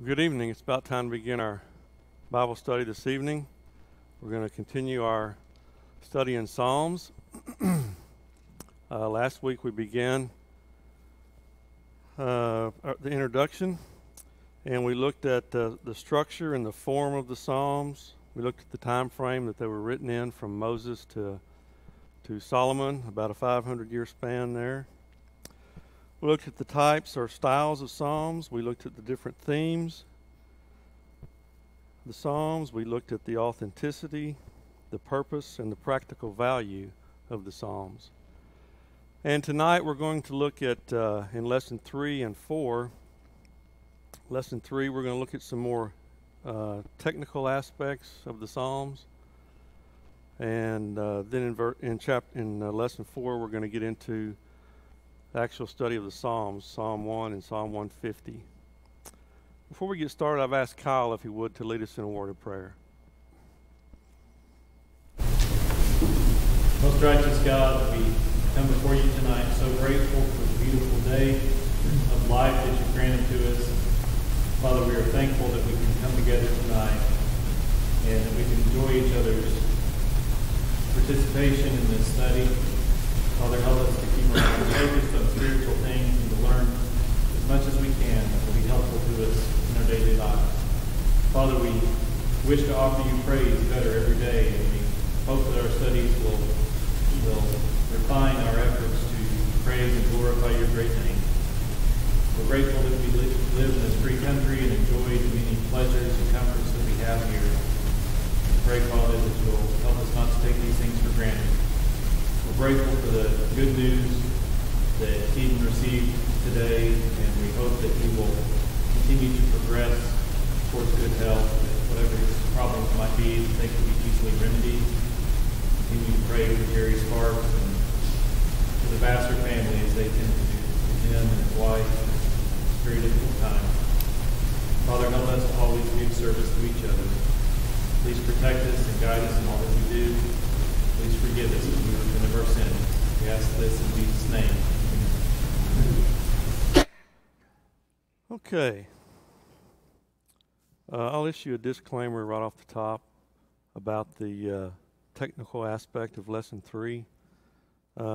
Good evening. It's about time to begin our Bible study this evening. We're going to continue our study in Psalms. Last week we began the introduction, and we looked at the structure and the form of the Psalms. We looked at the time frame that they were written in, from Moses to Solomon, about a 500-year span there. We looked at the types or styles of Psalms. We looked at the different themes of the Psalms. We looked at the authenticity, the purpose, and the practical value of the Psalms. And tonight we're going to look at, in Lesson 3 and 4, Lesson 3 we're going to look at some more technical aspects of the Psalms. And then in Lesson 4 we're going to get into the actual study of the Psalms, Psalm 1 and Psalm 150. Before we get started, I've asked Kyle, if he would, to lead us in a word of prayer. Most righteous God, we come before you tonight so grateful for the beautiful day of life that you've granted to us. Father, we are thankful that we can come together tonight and that we can enjoy each other's participation in this study. Father, help us to keep our minds focused on spiritual things and to learn as much as we can that will be helpful to us in our daily lives. Father, we wish to offer you praise better every day, and we hope that our studies will refine our efforts to praise and glorify your great name. We're grateful that we live in this free country and enjoy the many pleasures and comforts that we have here. We pray, Father, that you'll help us not to take these things for granted. We're grateful for the good news that Eden received today, and we hope that he will continue to progress towards good health, that whatever his problems might be, that they can be easily remedied. Continue to pray for Jerry Sparks and for the Vassar family as they tend to do for him and his wife in this very difficult time. Father, help us to always be of service to each other. Please protect us and guide us in all that we do. Please forgive us if we repent of our sins. We ask this in Jesus' name. Amen. Okay. I'll issue a disclaimer right off the top about the technical aspect of Lesson 3. There's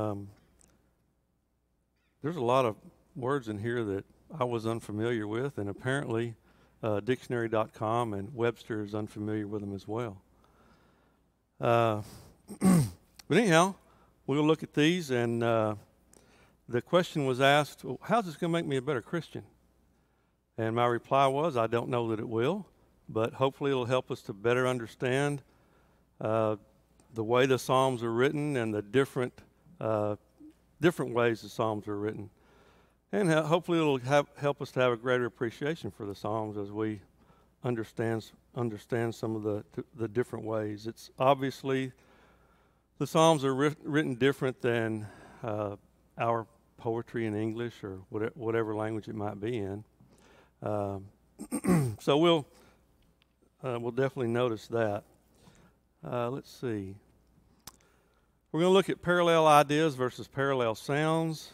a lot of words in here that I was unfamiliar with, and apparently dictionary.com and Webster is unfamiliar with them as well. But anyhow, we'll look at these, and the question was asked, well, how's this going to make me a better Christian? And my reply was, I don't know that it will, but hopefully it'll help us to better understand the way the Psalms are written and the different ways the Psalms are written. And hopefully it'll help us to have a greater appreciation for the Psalms as we understand some of the different ways. It's obviously the Psalms are written different than our poetry in English or whatever language it might be in. So we'll definitely notice that. Let's see. We're going to look at parallel ideas versus parallel sounds,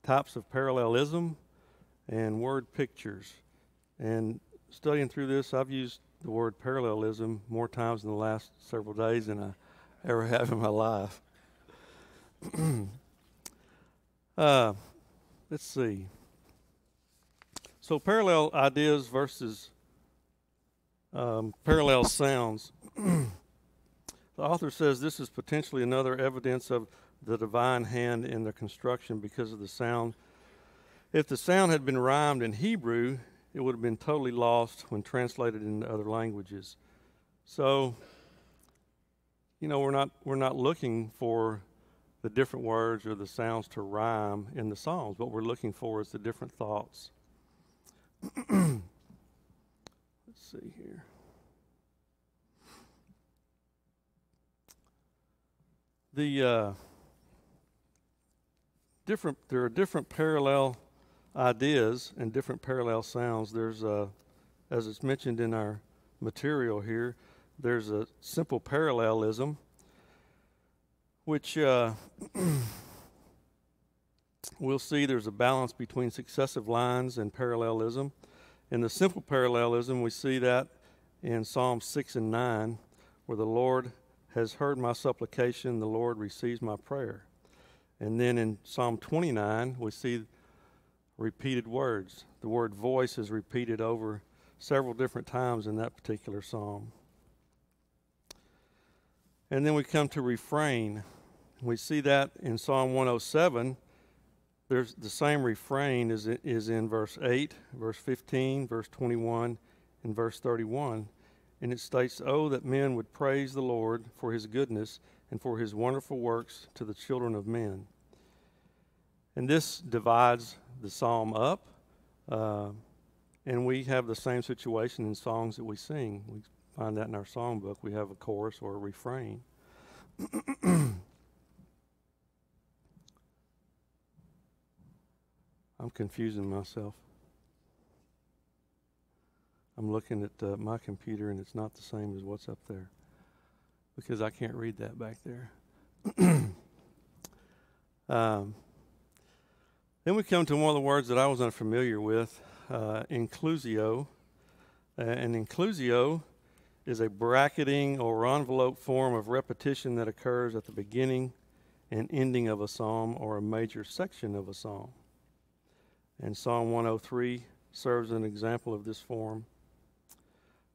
types of parallelism, and word pictures. And studying through this, I've used the word parallelism more times in the last several days than I ever have in my life. Let's see. So parallel ideas versus parallel sounds. The author says this is potentially another evidence of the divine hand in the construction because of the sound. If the sound had been rhymed in Hebrew, it would have been totally lost when translated into other languages. So, we're not looking for the different words or the sounds to rhyme in the Psalms. What we're looking for is the different thoughts. Let's see here. There are different parallel ideas and different parallel sounds. There's as it's mentioned in our material here, there's a simple parallelism, which we'll see there's a balance between successive lines and parallelism. In the simple parallelism, we see that in Psalms 6 and 9, where the Lord has heard my supplication, the Lord receives my prayer. And then in Psalm 29, we see repeated words. The word voice is repeated over several different times in that particular psalm. And then we come to refrain. We see that in Psalm 107. There's the same refrain is in verse 8, verse 15, verse 21, and verse 31. And it states, "Oh, that men would praise the Lord for his goodness and for his wonderful works to the children of men." And this divides the psalm up. And we have the same situation in songs that we sing. We find that in our songbook. We have a chorus or a refrain. I'm confusing myself. I'm looking at my computer, and it's not the same as what's up there because I can't read that back there. Then we come to one of the words that I was unfamiliar with, inclusio. And inclusio is a bracketing or envelope form of repetition that occurs at the beginning and ending of a psalm or a major section of a psalm. And Psalm 103 serves an example of this form.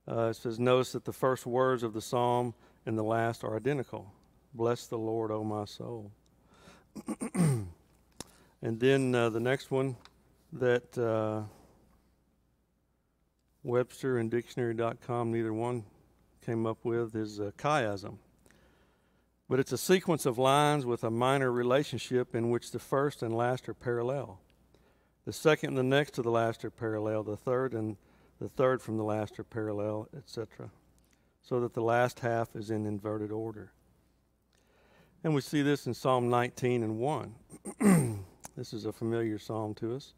It says, "Notice that the first words of the psalm and the last are identical. Bless the Lord, O my soul." And then the next one that Webster and dictionary.com, neither one came up with, is chiasm. But it's a sequence of lines with a minor relationship in which the first and last are parallel. The second and the next to the last are parallel. The third and the third from the last are parallel, etc. So that the last half is in inverted order. And we see this in Psalm 19 and 1. This is a familiar psalm to us.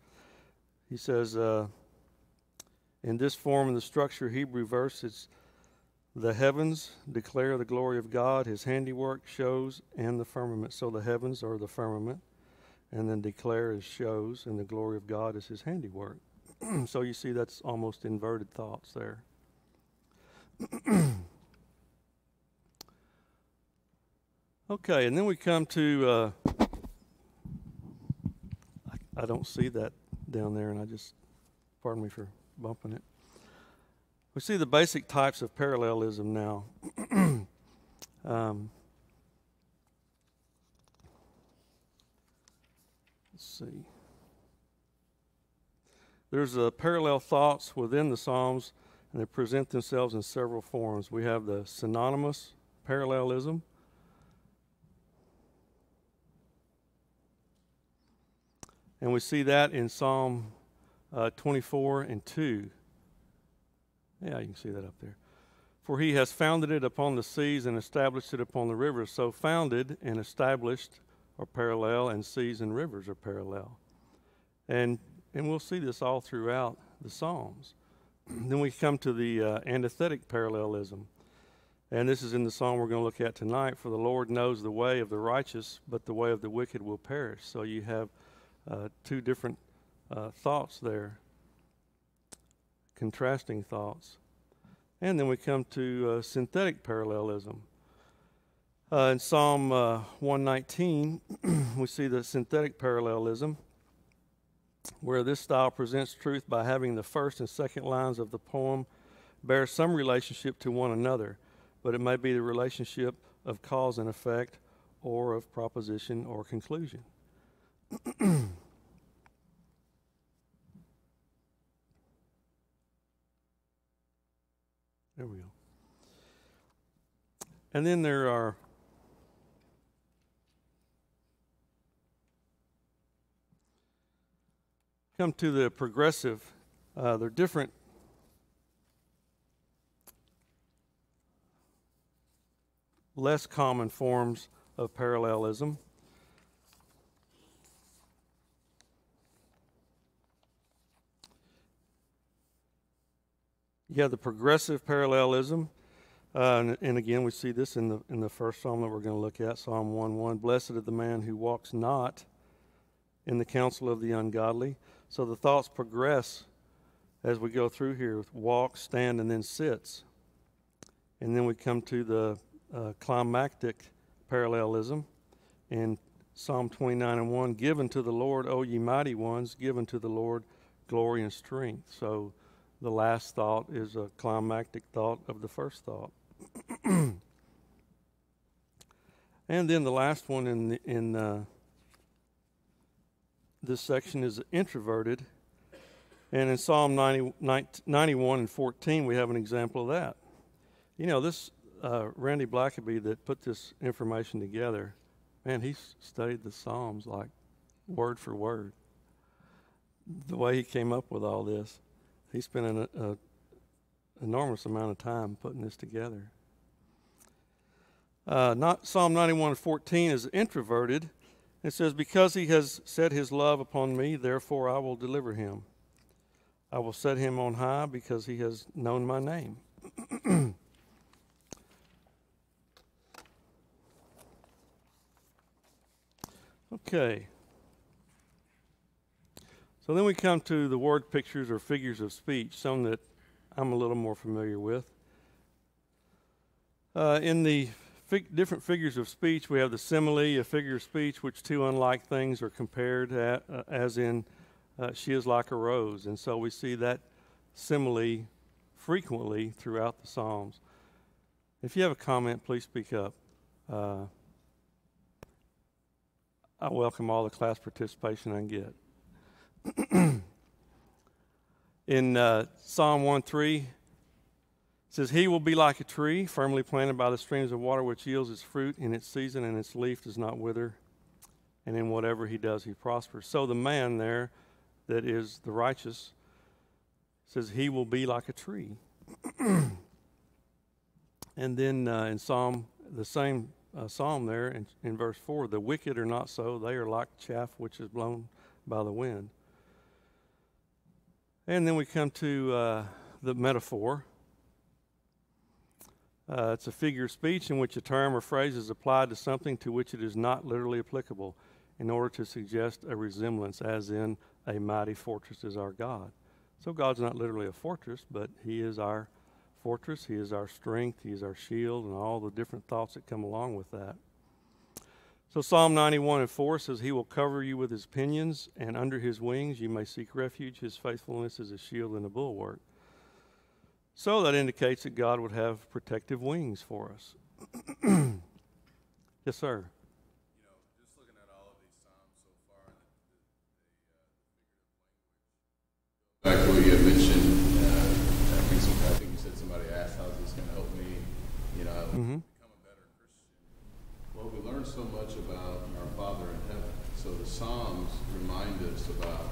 He says, in this form and the structure Hebrew verse, it's the heavens declare the glory of God, his handiwork shows, and the firmament. So the heavens are the firmament, and then declare is shows, and the glory of God is his handiwork. So you see that's almost inverted thoughts there. Okay, and then we come to, I don't see that down there, and pardon me for bumping it. We see the basic types of parallelism now. Let's see. There's parallel thoughts within the Psalms, and they present themselves in several forms. We have the synonymous parallelism. And we see that in Psalm 24 and 2. Yeah, you can see that up there. "For he has founded it upon the seas and established it upon the rivers." So founded and established are parallel, and seas and rivers are parallel. And we'll see this all throughout the Psalms. Then we come to the antithetic parallelism. And this is in the psalm we're going to look at tonight. "For the Lord knows the way of the righteous, but the way of the wicked will perish." So you have two different thoughts there, contrasting thoughts. And then we come to synthetic parallelism. In Psalm 119, we see the synthetic parallelism, where this style presents truth by having the first and second lines of the poem bear some relationship to one another, but it may be the relationship of cause and effect, or of proposition or conclusion. There we go. And then there are come to the progressive. They're different less common forms of parallelism. You have the progressive parallelism, and again we see this in the first psalm that we're going to look at, Psalm 1:1. "Blessed is the man who walks not in the counsel of the ungodly." So the thoughts progress as we go through here, walks, stand, and then sits. And then we come to the climactic parallelism in Psalm 29:1, given to the Lord, O ye mighty ones, given to the Lord glory and strength. So the last thought is a climactic thought of the first thought. And then the last one in this section is introverted. And in Psalm 91 and 14, we have an example of that. You know, this Randy Blackaby that put this information together, man, he studied the Psalms like word for word. The way he came up with all this, he spent an enormous amount of time putting this together. Psalm 91:14 is introverted. It says, because he has set his love upon me, therefore I will deliver him. I will set him on high because he has known my name. Okay. So then we come to the word pictures or figures of speech, some that I'm a little more familiar with. In the different figures of speech, we have the simile, a figure of speech which two unlike things are compared, as in she is like a rose. And so we see that simile frequently throughout the Psalms. If you have a comment, please speak up. I welcome all the class participation I can get. In Psalm 1:3, it says, he will be like a tree firmly planted by the streams of water, which yields its fruit in its season, and its leaf does not wither. And in whatever he does, he prospers. So the man there that is the righteous says he will be like a tree. And then in the same Psalm there in verse 4, the wicked are not so. They are like chaff which is blown by the wind. And then we come to the metaphor. It's a figure of speech in which a term or phrase is applied to something to which it is not literally applicable in order to suggest a resemblance, as in a mighty fortress is our God. So God's not literally a fortress, but he is our fortress, he is our strength, he is our shield, and all the different thoughts that come along with that. So Psalm 91:4 says, he will cover you with his pinions, and under his wings you may seek refuge. His faithfulness is a shield and a bulwark. So that indicates that God would have protective wings for us. Yes, sir. You know, just looking at all of these Psalms so far, back to what you had mentioned, I think you said somebody asked, how is this going to help me, become a better Christian? Well, we learn so much about our Father in heaven. So the Psalms remind us about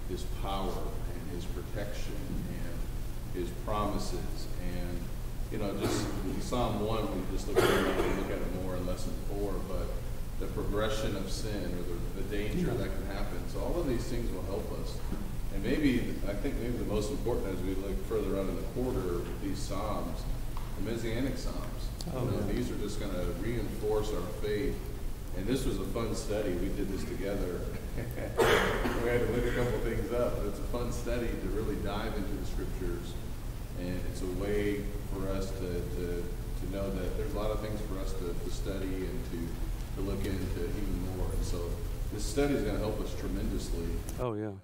his power and his protection and his promises. And, just in Psalm 1, we just look at it more in lesson 4, but the progression of sin or the danger that can happen. So all of these things will help us. And I think maybe the most important as we look further out in the quarter with these Psalms, the Messianic Psalms. These are just going to reinforce our faith. And this was a fun study. We did this together. We had to look a couple things up, but it's a fun study to really dive into the scriptures. And it's a way for us to know that there's a lot of things for us to study and to look into even more. And so this study is going to help us tremendously. Oh, yeah. As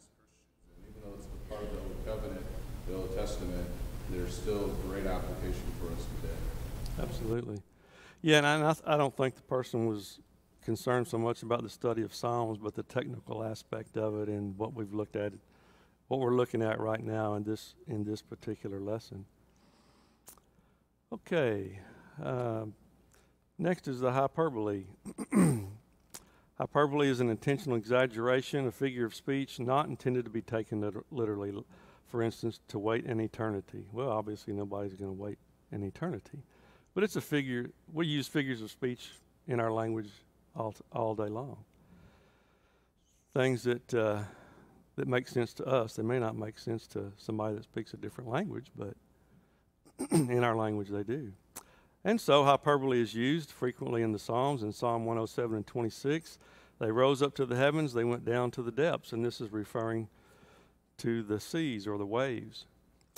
Christians. And even though it's a part of the Old Covenant, the Old Testament, there's still great application for us today. Absolutely. Yeah, and I don't think the person was concerned so much about the study of Psalms, but the technical aspect of it and what we've looked at, what we're looking at right now in this particular lesson. Okay. Next is the hyperbole. Hyperbole is an intentional exaggeration, a figure of speech not intended to be taken literally. For instance, to wait an eternity. Well, obviously nobody's going to wait an eternity. But it's a figure. We use figures of speech in our language all day long. Things that make sense to us, they may not make sense to somebody that speaks a different language, but in our language they do. And so hyperbole is used frequently in the Psalms. In Psalm 107 and 26, they rose up to the heavens, they went down to the depths. And this is referring to the seas or the waves,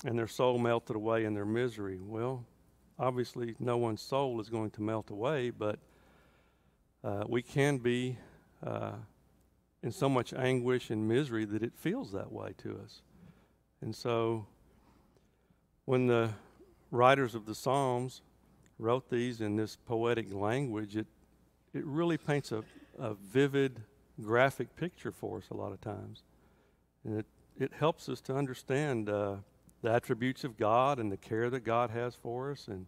and their soul melted away in their misery. Well, obviously, no one's soul is going to melt away, but we can be in so much anguish and misery that it feels that way to us. And so when the writers of the Psalms wrote these in this poetic language, it really paints a vivid, graphic picture for us a lot of times. And it helps us to understand the attributes of God and the care that God has for us, and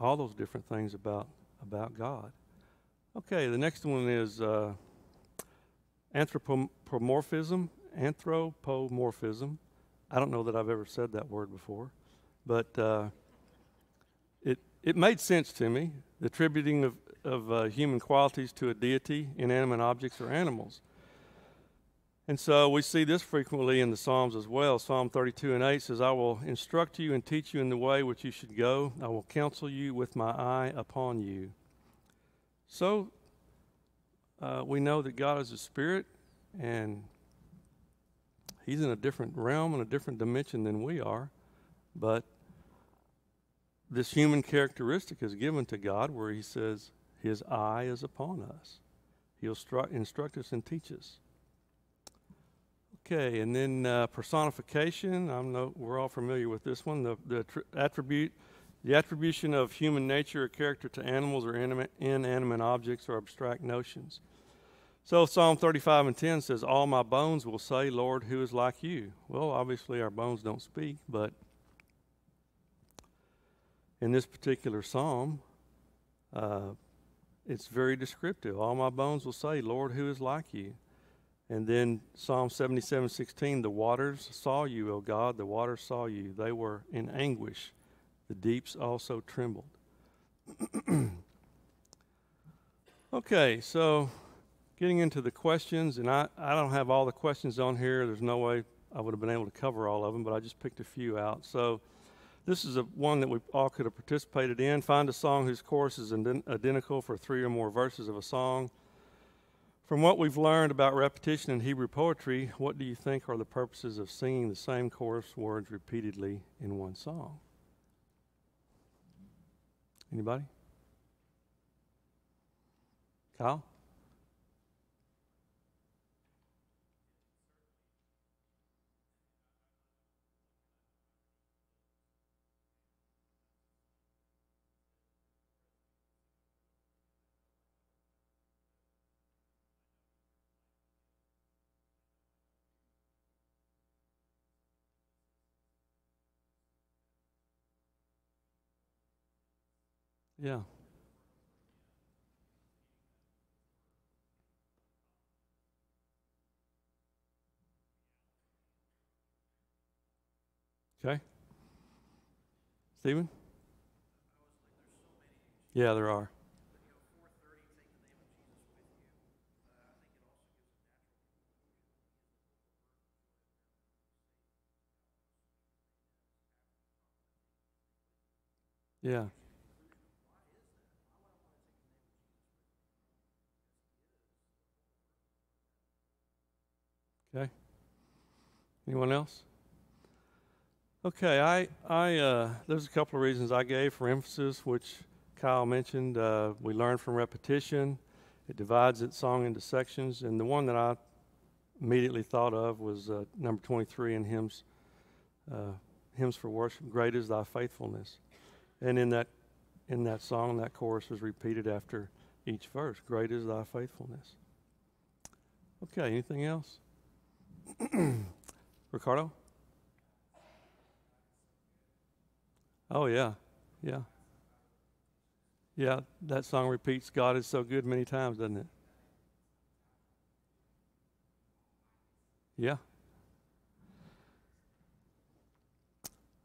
all those different things about God. Okay, the next one is anthropomorphism. Anthropomorphism. I don't know that I've ever said that word before, but it made sense to me. The attributing of human qualities to a deity, inanimate objects, or animals. And so we see this frequently in the Psalms as well. Psalm 32:8 says, I will instruct you and teach you in the way which you should go. I will counsel you with my eye upon you. So we know that God is a spirit, and he's in a different realm and a different dimension than we are. But this human characteristic is given to God where he says his eye is upon us. He'll instruct us and teach us. Okay, and then personification. We're all familiar with this one. The attribution of human nature or character to animals or inanimate objects or abstract notions. So Psalm 35:10 says, all my bones will say, Lord, who is like you? Well, obviously our bones don't speak, but in this particular psalm, it's very descriptive. All my bones will say, Lord, who is like you? And then Psalm 77:16, the waters saw you, O God, the waters saw you. They were in anguish. The deeps also trembled. Okay, so getting into the questions, and I don't have all the questions on here. There's no way I would have been able to cover all of them, but I just picked a few out. So this is one that we all could have participated in. Find a song whose chorus is identical for 3 or more verses of a song. From what we've learned about repetition in Hebrew poetry, what do you think are the purposes of singing the same chorus words repeatedly in one song? Anybody? Kyle? Yeah. Okay. Stephen? Yeah, there are. Yeah. Okay. Anyone else? Okay, there's a couple of reasons I gave for emphasis, which Kyle mentioned. We learn from repetition. It divides its song into sections, and the one that I immediately thought of was number 23 in hymns for worship. Great is thy faithfulness, and in that song, that chorus was repeated after each verse. Great is thy faithfulness. Okay, anything else? Ricardo? Oh, yeah. Yeah. Yeah, that song repeats God is so good many times, doesn't it? Yeah.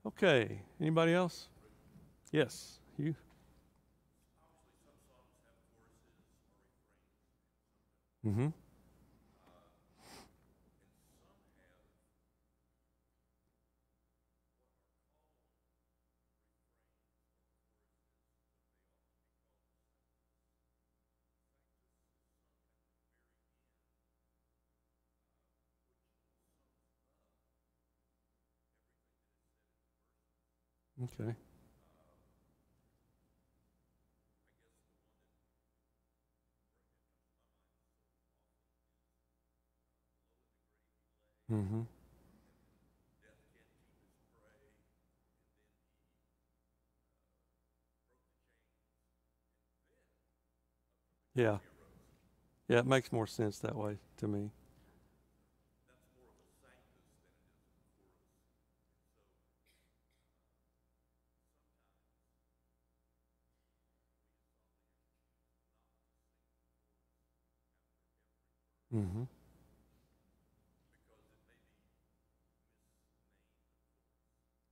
Okay, anybody else? Yes, you? Mm-hmm. Okay. Mm-hmm. Yeah. Yeah, it makes more sense that way to me. Mm-hmm.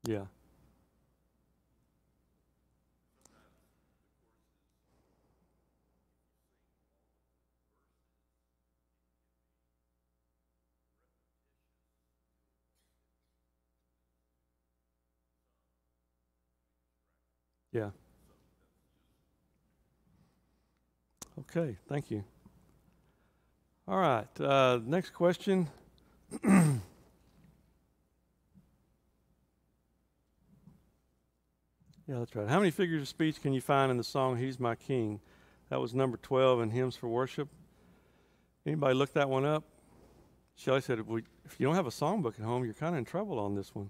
Yeah. Yeah. Okay. Thank you. All right. Next question. Yeah, that's right. How many figures of speech can you find in the song "He's My King"? That was number 12 in Hymns for Worship. Anybody look that one up? Shelley said, if you don't have a songbook at home, you're kind of in trouble on this one.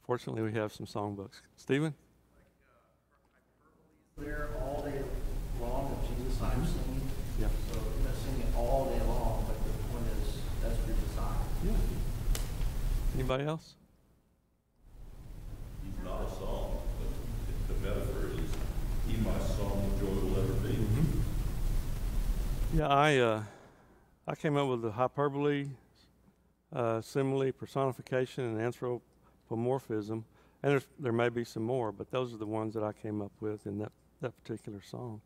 Fortunately, we have some songbooks. Stephen? There all day long of Jesus I'm singing. Yeah. So you're not singing it all day long, but the point is that's your desire. Yeah. Anybody else? He's not a song, but the metaphor is, he my song of joy will ever be. Mm-hmm. Yeah, I came up with the hyperbole, simile, personification, and anthropomorphism, and there may be some more, but those are the ones that I came up with in that particular song.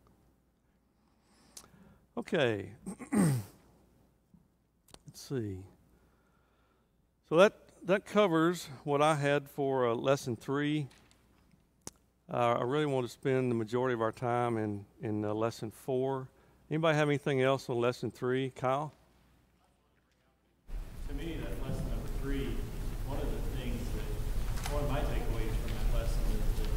Okay. Let's see. So that covers what I had for lesson 3. I really want to spend the majority of our time in lesson 4. Anybody have anything else on lesson 3? Kyle? To me, that lesson number 3, one of my takeaways from that lesson is that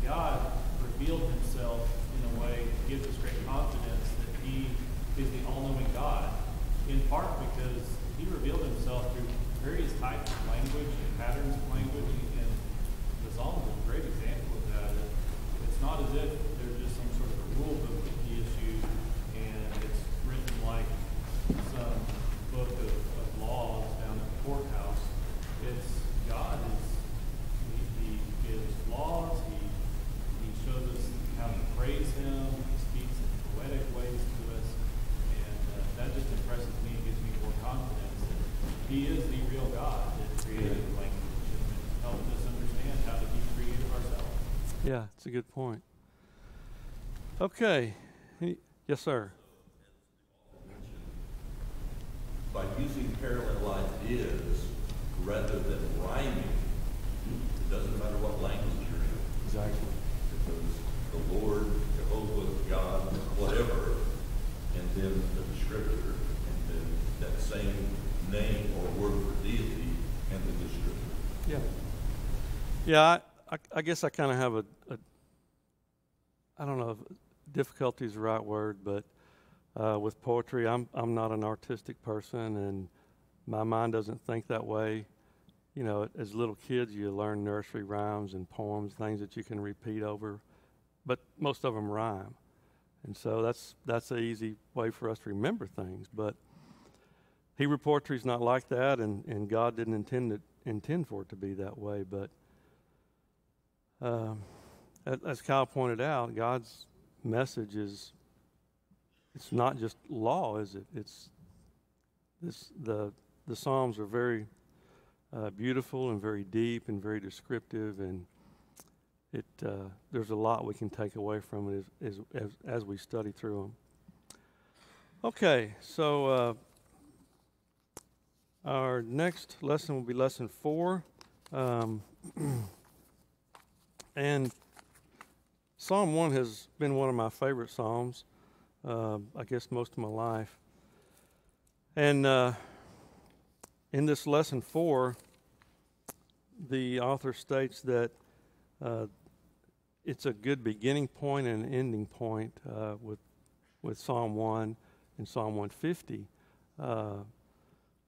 God revealed himself in a way that gives us great confidence that he is the all-knowing God, in part because he revealed himself through various types of language and patterns of language, and the Psalms is a great example of that. It's not as if there's just some sort of a rule book that he issued, and it's written like some book of laws down at the courthouse. It's God he gives laws, he shows us how to praise him, he speaks in poetic ways to us, and that just impresses me and gives me more confidence that he is the real God that created language and helped us understand how to be creative ourselves. Yeah, it's a good point. Okay. Yes, sir. By using parallel ideas rather than rhyming, it doesn't matter what language you're in. Exactly. Because the Lord, Jehovah, God, whatever, and then the descriptor, and then that same name or word for deity and the descriptor. Yeah. Yeah, I guess I kind of have I don't know if difficulty is the right word, but with poetry, I'm not an artistic person, and my mind doesn't think that way. You know, as little kids, you learn nursery rhymes and poems, things that you can repeat over, but most of them rhyme, and so that's an easy way for us to remember things. But Hebrew poetry is not like that, and God didn't intend for it to be that way. But as Kyle pointed out, God's message it's not just law, is it? The Psalms are very beautiful and very deep and very descriptive, and there's a lot we can take away from it as we study through them. Okay, so our next lesson will be lesson 4, and Psalm 1 has been one of my favorite psalms, I guess most of my life. And in this lesson 4, the author states that it's a good beginning point and an ending point with Psalm 1 and Psalm 150.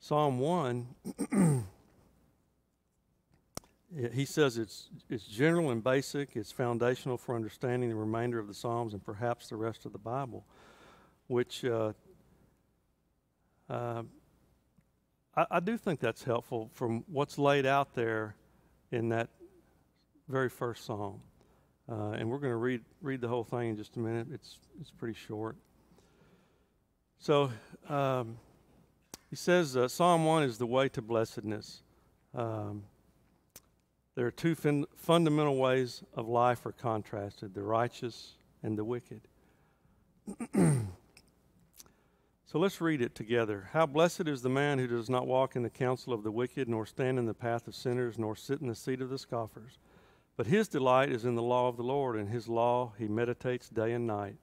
Psalm 1, he says it's general and basic. It's foundational for understanding the remainder of the Psalms and perhaps the rest of the Bible, which I do think that's helpful from what's laid out there in that very first Psalm. And we're going to read the whole thing in just a minute. It's pretty short. So he says Psalm 1 is the way to blessedness. There are two fundamental ways of life are contrasted, the righteous and the wicked. So let's read it together. How blessed is the man who does not walk in the counsel of the wicked, nor stand in the path of sinners, nor sit in the seat of the scoffers. But his delight is in the law of the Lord, and his law he meditates day and night.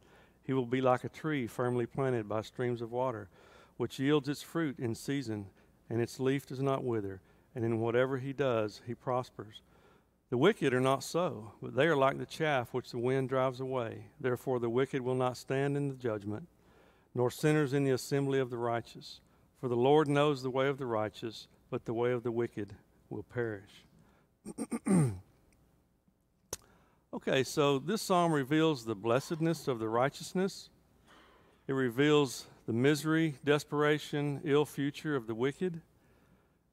He will be like a tree firmly planted by streams of water, which yields its fruit in season, and its leaf does not wither, and in whatever he does, he prospers. The wicked are not so, but they are like the chaff which the wind drives away. Therefore the wicked will not stand in the judgment, nor sinners in the assembly of the righteous. For the Lord knows the way of the righteous, but the way of the wicked will perish. Okay, so this psalm reveals the blessedness of the righteousness. It reveals the misery, desperation, ill future of the wicked,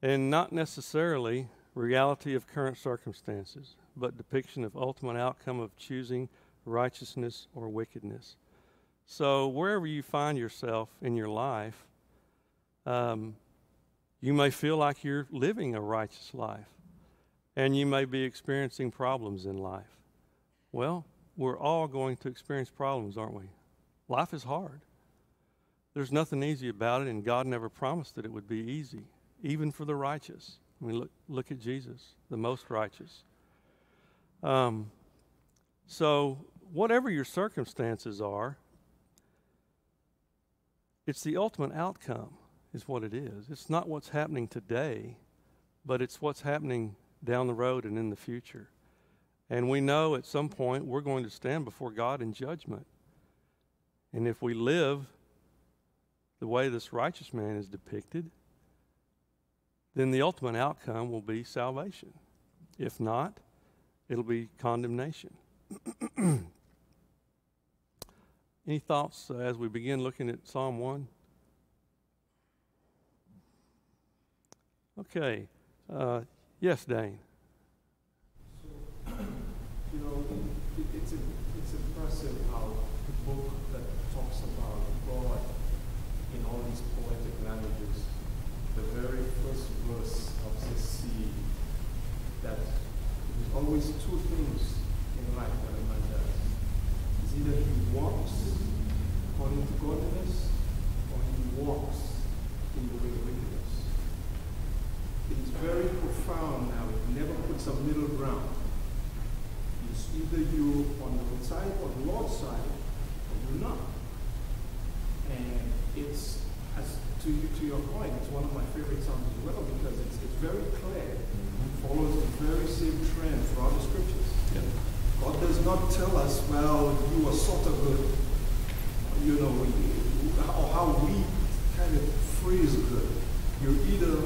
and not necessarily reality of current circumstances, but depiction of ultimate outcome of choosing righteousness or wickedness. So wherever you find yourself in your life, you may feel like you're living a righteous life, and you may be experiencing problems in life. Well, we're all going to experience problems, aren't we? Life is hard. There's nothing easy about it, and God never promised that it would be easy, even for the righteous. I mean, look at Jesus, the most righteous. So whatever your circumstances are, it's the ultimate outcome is what it is. It's not what's happening today, but it's what's happening down the road and in the future. And we know at some point we're going to stand before God in judgment. And if we live the way this righteous man is depicted, then the ultimate outcome will be salvation. If not, it'll be condemnation. Any thoughts as we begin looking at Psalm 1? Okay. Yes, Dane. You know, it's impressive how the book that talks about God in all these poetic languages, the very first verse of the sea, that there's always two things in life that a man does. It's either he walks according to godliness, or he walks in the way of wickedness. It's very profound now. It never puts a middle ground. It's either you on the side or the Lord's side, or you're not. And it's, as to your point, it's one of my favorite songs as well, because it's very clear. It follows the very same trend throughout the scriptures. Yeah. God does not tell us, well, you are sort of good, you know, or how we kind of phrase good. You're either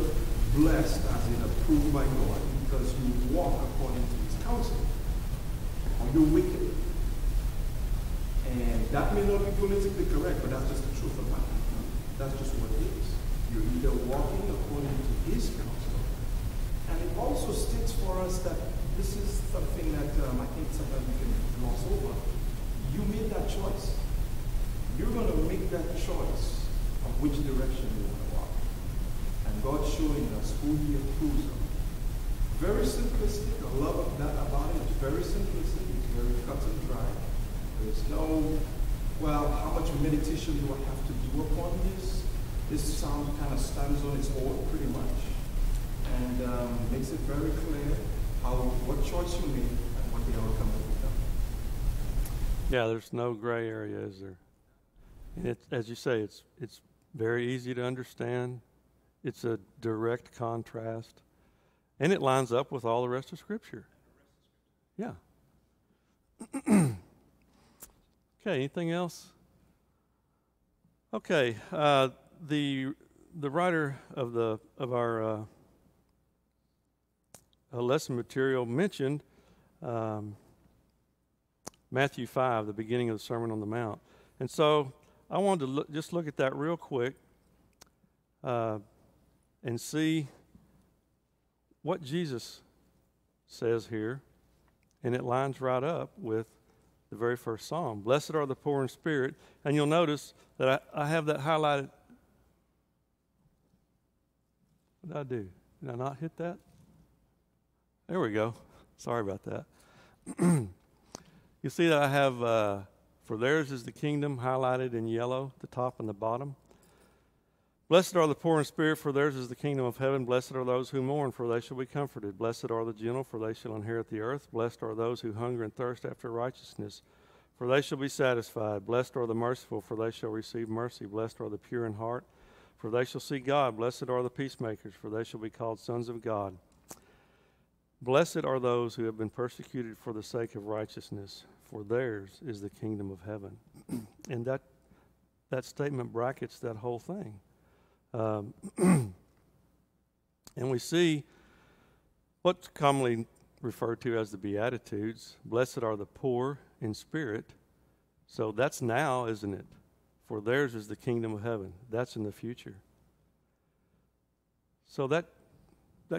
blessed, as in approved by God, because you walk according to his counsel, or you're wicked. And that may not be politically correct, but that's just the truth of life. That's just what it is. You're either walking according to his counsel, and it also states for us that this is something that I think sometimes we can gloss over. You made that choice. You're going to make that choice of which direction you want to walk. And God's showing us who he approves of. Very simplistic. I love that about it. It's very simplistic. It's very cut and dry. There's no, well, how much meditation do I have to do upon this? This psalm kind of stands on its own pretty much. And makes it very clear what choice you make and what the outcome will become. Yeah, there's no gray area, is there? And as you say, it's very easy to understand. It's a direct contrast. And it lines up with all the rest of Scripture. Yeah. Okay, anything else? Okay, the writer of our lesson material mentioned Matthew 5, the beginning of the Sermon on the Mount. And so I wanted to just look at that real quick and see what Jesus says here, and it lines right up with the very first psalm. Blessed are the poor in spirit. And you'll notice that I have that highlighted. What did I do? Did I not hit that? There we go. Sorry about that. You see that I have, for theirs is the kingdom, highlighted in yellow, the top and the bottom. Blessed are the poor in spirit, for theirs is the kingdom of heaven. Blessed are those who mourn, for they shall be comforted. Blessed are the gentle, for they shall inherit the earth. Blessed are those who hunger and thirst after righteousness, for they shall be satisfied. Blessed are the merciful, for they shall receive mercy. Blessed are the pure in heart, for they shall see God. Blessed are the peacemakers, for they shall be called sons of God. Blessed are those who have been persecuted for the sake of righteousness, for theirs is the kingdom of heaven. And that statement brackets that whole thing. And we see what's commonly referred to as the Beatitudes. Blessed are the poor in spirit. So that's now, isn't it? For theirs is the kingdom of heaven. That's in the future. So that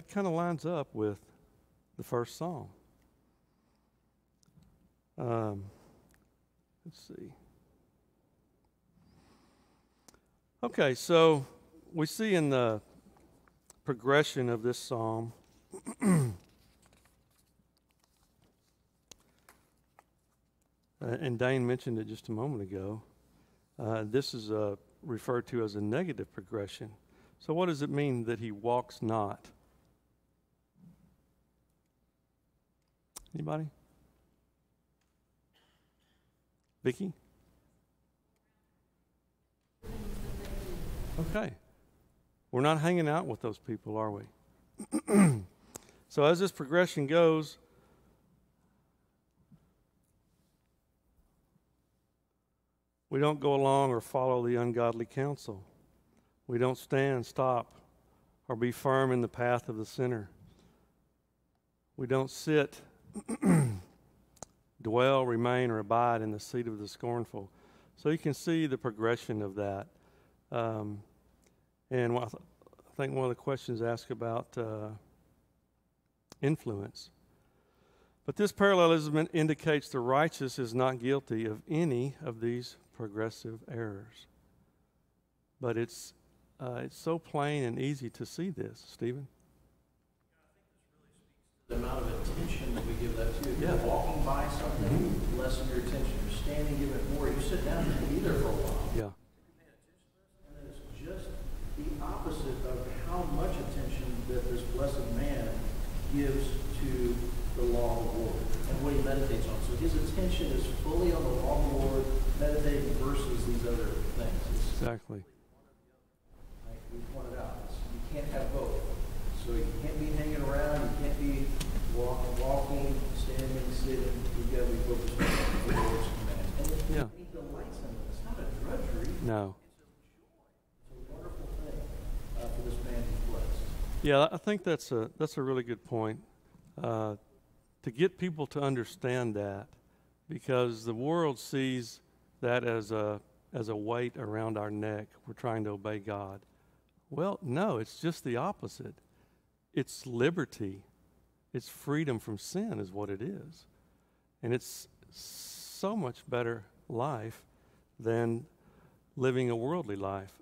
kind of lines up with the first psalm. Let's see. Okay, so we see in the progression of this psalm and Dane mentioned it just a moment ago, this is referred to as a negative progression. So what does it mean that he walks not? Anybody? Vicky? Okay. We're not hanging out with those people, are we? So as this progression goes, we don't go along or follow the ungodly counsel. We don't stand, stop, or be firm in the path of the sinner. We don't sit, dwell, remain, or abide in the seat of the scornful. So you can see the progression of that. And I think one of the questions asked about influence. But this parallelism indicates the righteous is not guilty of any of these progressive errors. But it's so plain and easy to see this, Stephen. The amount of attention that we give that to. If Yeah. you're walking by something, lessen your attention. You're standing, give it more. You sit down and be there for a while. Yeah. And then it's just the opposite of how much attention that this blessed man gives to the law of the Lord and what he meditates on. So his attention is fully on the law of the Lord, meditating versus these other things. It's Exactly. like we pointed out, you can't have both. So you can't be hanging around, you can't be walking, standing, sitting. You've got to be focused on the Lord's commands. And Yeah. he delights in it. It's not a drudgery. No. It's a wonderful thing for this man who's blessed. Yeah, I think that's a really good point. To get people to understand that, because the world sees that as a weight around our neck. We're trying to obey God. Well, no, it's just the opposite. It's liberty. It's freedom from sin is what it is. And it's so much better life than living a worldly life.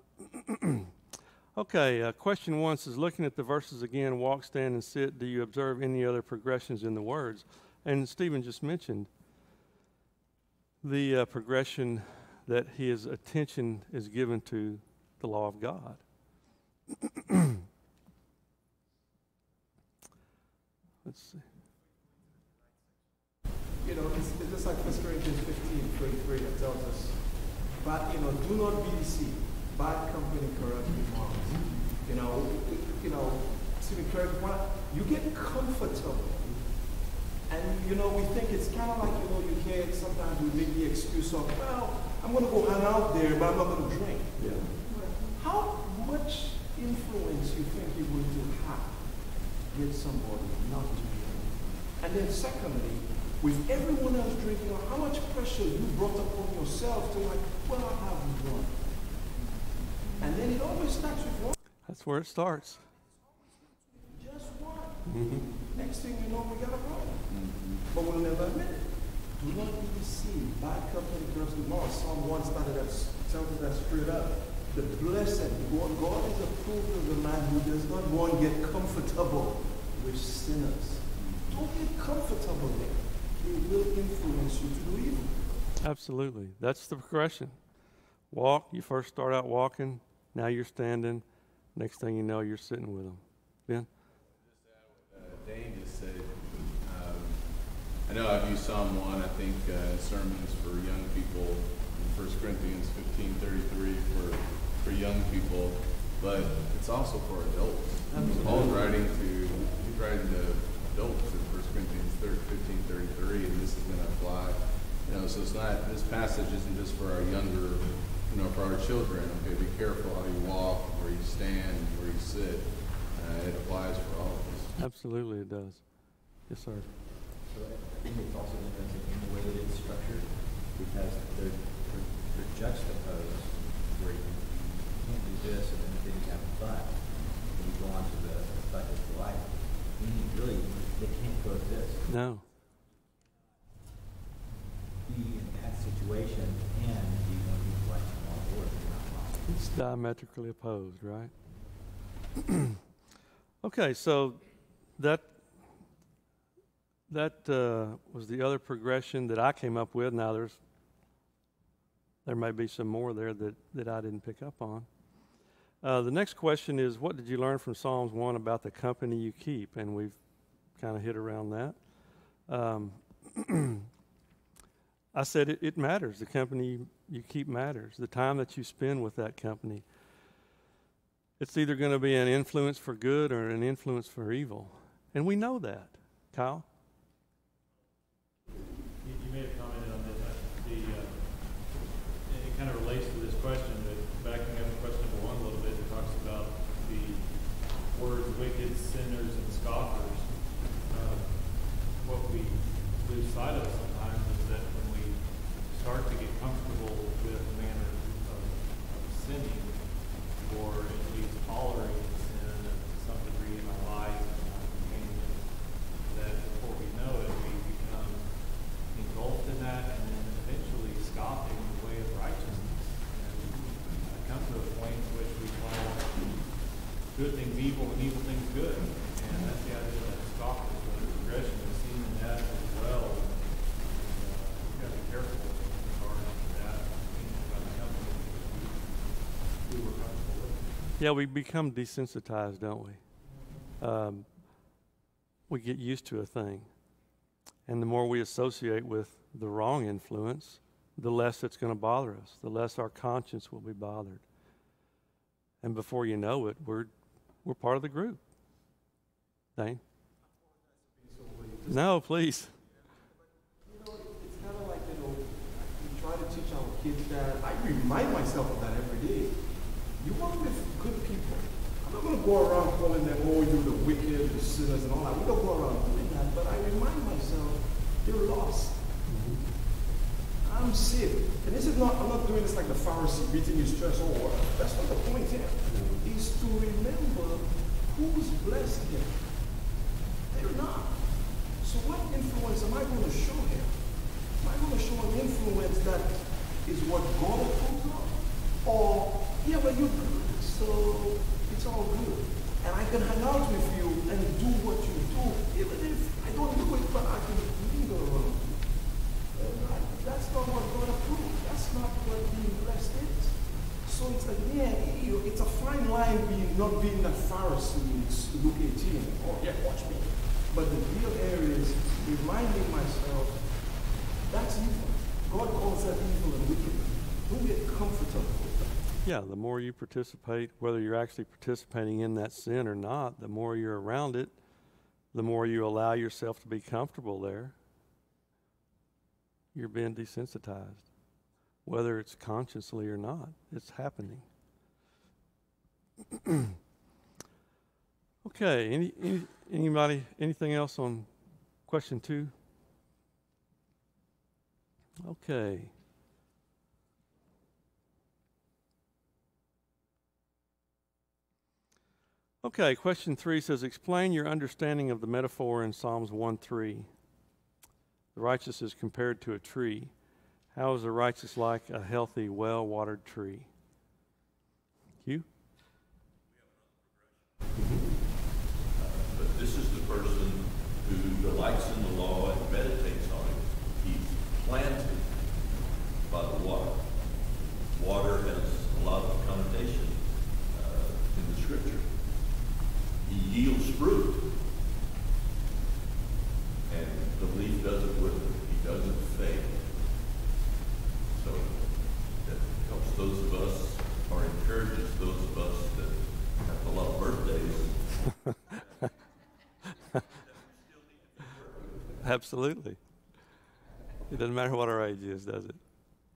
Okay, question 1 says, looking at the verses again, walk, stand, and sit, do you observe any other progressions in the words? And Stephen just mentioned the progression that his attention is given to the law of God. Let's see. You know, it's just like 1 Corinthians 15:23 that tells us, but, do not be deceived. Bad company corrupts good morals. See, you get you know, we think it's kind of like, you know, you can't, sometimes we make the excuse of, well, I'm going to go hang out there, but I'm not going to drink. Yeah. How much influence you think you're going to have get somebody not to drink? And then secondly, with everyone else drinking, how much pressure you brought upon yourself to like, well, I have one. And then it always starts with one. That's where it starts. Just one. Next thing you know, we got a problem. But we'll never admit it. Do not be deceived. Bad company corrupts good morals. Psalm 1 started that, tells us that straight up. The blessed, God is approved of the man who does not want to get comfortable with sinners. Don't get comfortable there. It will influence you to do evil. Absolutely. That's the progression. Walk, you first start out walking, now you're standing. Next thing you know, you're sitting with them. Ben? Dane just said, I know I've used Psalm 1, I think, sermons for young people, in 1 Corinthians 15:33 for young people, but it's also for adults. Paul's writing to adults in 1 Corinthians 15:33, and this is going to apply. You know, so it's not, this passage isn't just for our younger, you know, for our children. Okay, be careful how you walk, where you stand, where you sit. It applies for all of us. Absolutely it does. Yes, sir. So I think it's also interesting in the way that it's structured because they're juxtaposed where you can't do this and then you have fun. When you go on to the fun is the life. Really, they can't coexist. No. Be in that situation and be one who's like on board. Not possible. It's diametrically opposed, right? Okay, so that was the other progression that I came up with. Now there may be some more there that I didn't pick up on. The next question is, what did you learn from Psalms 1 about the company you keep? And we've kind of hit around that. I said it matters. The company you keep matters. The time that you spend with that company. It's either going to be an influence for good or an influence for evil. And we know that. Kyle? You may have commented on this. It kind of relates to this question, but backing up to question number 1 a little bit, it talks about the words wicked, sinners, and scoffers. What we lose sight of sometimes is that when we start to get comfortable with the manner of sinning, or at least tolerating sin to some degree in our lives and our companions, that before we know it, we become engulfed in that and then eventually scoffing the way of righteousness. And come to a point in which we call good things evil and evil things good. And that's the idea of that scoffing. So the progression is seen in that as well. We've got to be careful with regard to that, about the company we were comfortable with. Yeah, we become desensitized, don't we? We get used to a thing. And the more we associate with the wrong influence, the less it's going to bother us, the less our conscience will be bothered. And before you know it, we're part of the group. Dane? No, please. You know, it's kind of like, you know, we try to teach our kids that. I remind myself of that every day. You work with good people. I'm not going to go around calling them, oh, you're the wicked, the sinners, and all that. We don't go around doing that, but I remind myself, you're lost. I'm saved. And this is not, I'm not doing this like the Pharisee beating his chest. Oh, that's not the point here. Is to remember who's blessed here. They're not. So what influence am I going to show him? Am I going to show an influence that is what God approves of? Or, yeah, but you're good, so it's all good. And I can hang out with you and do what you do, even if I don't do it, but I can linger around you. That's not what God approves. That's not what being blessed is. So it's again, it's a fine line not being a Pharisee in Luke 18. Oh, yeah, watch me. But the real area is reminding myself, that's evil. God calls that evil and wicked. Don't get comfortable with that. Yeah, the more you participate, whether you're actually participating in that sin or not, the more you're around it, the more you allow yourself to be comfortable there, You're being desensitized. Whether it's consciously or not, it's happening. Okay, anybody, anything else on question 2? Okay. Okay, question 3 says, explain your understanding of the metaphor in Psalms 1:3. The righteous is compared to a tree. How is the righteous like a healthy, well-watered tree? Hugh? But this is the person who delights in the law and meditates on it. He's planted by the water. Water has a lot of connotation in the Scripture. He yields fruit, and the leaf doesn't wither. He doesn't fade. So that helps those of us, or encourages those of us that have a lot of birthdays. Absolutely. It doesn't matter what our age is, does it?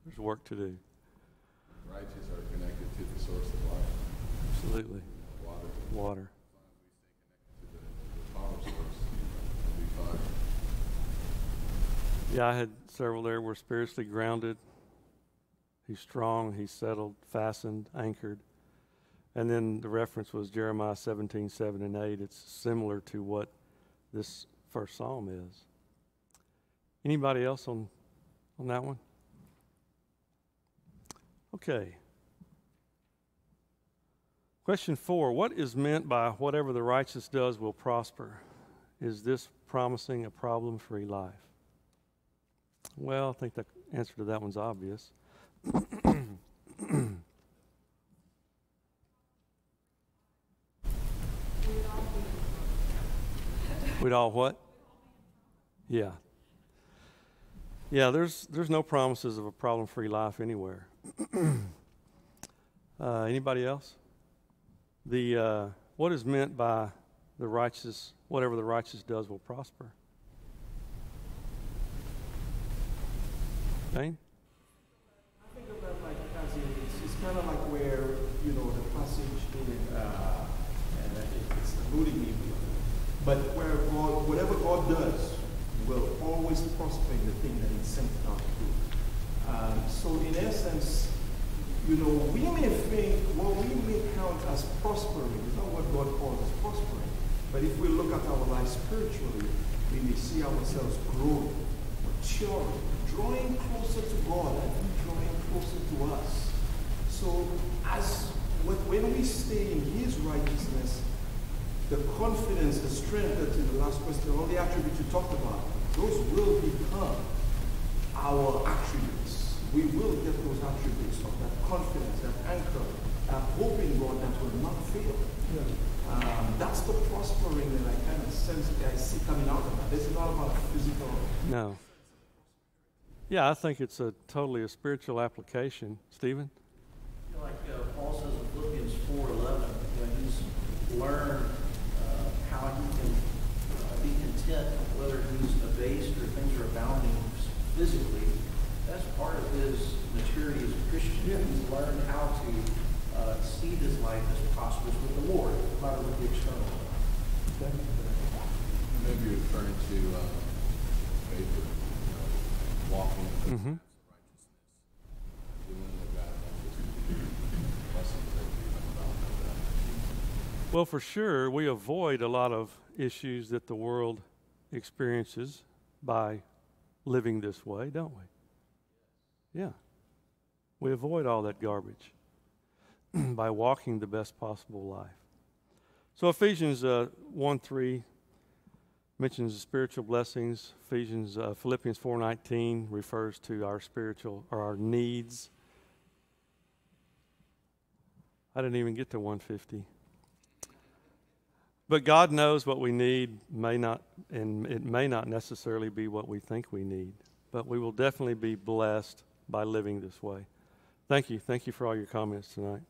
There's work to do. Righteous are connected to the source of life. Absolutely. Water. Water. To the power source, we'll be fine. Yeah, I had several there were spiritually grounded. He's strong, he's settled, fastened, anchored. And then the reference was Jeremiah 17:7 and 8. It's similar to what this first psalm is. Anybody else on that one? Okay. Question 4, what is meant by whatever the righteous does will prosper? Is this promising a problem-free life? Well, I think the answer to that one's obvious. We'd all what? Yeah. Yeah, there's no promises of a problem-free life anywhere. Anybody else? What is meant by the righteous, whatever the righteous does will prosper? Dane? I think of that like as it's kind of like where, the passage in and it's eluding me. But where God, whatever God does, will always prosper in the thing that He sent it out to do. So in essence, we may think what we may count as prospering is not what God calls as prospering. But if we look at our life spiritually, we may see ourselves growing, maturing, drawing closer to God and He drawing closer to us. So when we stay in His righteousness, the confidence, the strength that in the last question, all the attributes you talked about, those will become our attributes. We will get those attributes of that confidence, that anchor, that hope in God that will not fail. Yeah. That's the prospering that I kind of sense I see coming out of that. This is not about physical. No. Yeah, I think it's totally a spiritual application. Stephen? Like Paul says in Philippians 4:11, he's learned how he can be content whether he's abased or things are abounding physically. That's part of his maturity as a Christian. Yeah. He's learned how to see his life as prosperous with the Lord, no matter what the external is. Okay. Maybe you're referring to faith, walking in the paths of righteousness, doing what God wants us to do, lessons that we come about that. Well, for sure, we avoid a lot of issues that the world experiences by living this way, don't we? Yeah. We avoid all that garbage by walking the best possible life. So Ephesians 1:3 mentions the spiritual blessings. Philippians 4:19 refers to our spiritual or our needs. I didn't even get to 150. But God knows what we need, and it may not necessarily be what we think we need. But we will definitely be blessed by living this way. Thank you. Thank you for all your comments tonight.